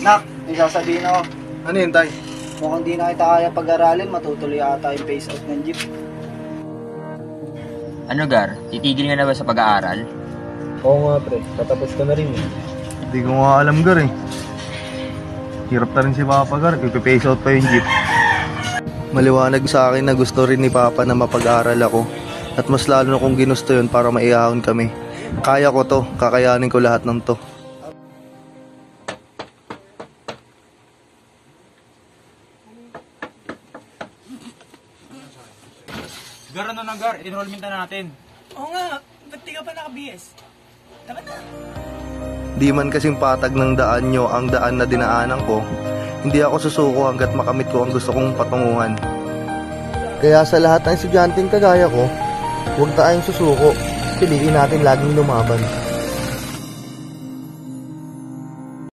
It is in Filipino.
Nak, may sasabihin ako. Ano yun, Tay? Mukhang di na kita kaya pag-aralin, matutuloy ata yung phase out ng jeep. Ano Gar, titigil nga na ba sa pag-aaral? Oo nga pre, tatapos ko na rin eh. Hindi ko nga alam, Gar eh. Hirap na rin si Papa, Gar. Ipipace out pa yung jeep. Maliwanag sa akin na gusto rin ni Papa na mapag-aral ako. At mas lalo na kung ginusto yun para maihahon kami. Kaya ko to, kakayanin ko lahat ng to. Gar, ano na Gar? Enrollment na natin. Oo nga, ba't di ka pa naka-BS? Tama na. Di man kasing patag ng daan nyo ang daan na dinaanan ko, hindi ako susuko hanggat makamit ko ang gusto kong patunguhan. Kaya sa lahat ng estudyanteng kagaya ko, huwag tayong susuko. Piliin natin laging lumaban.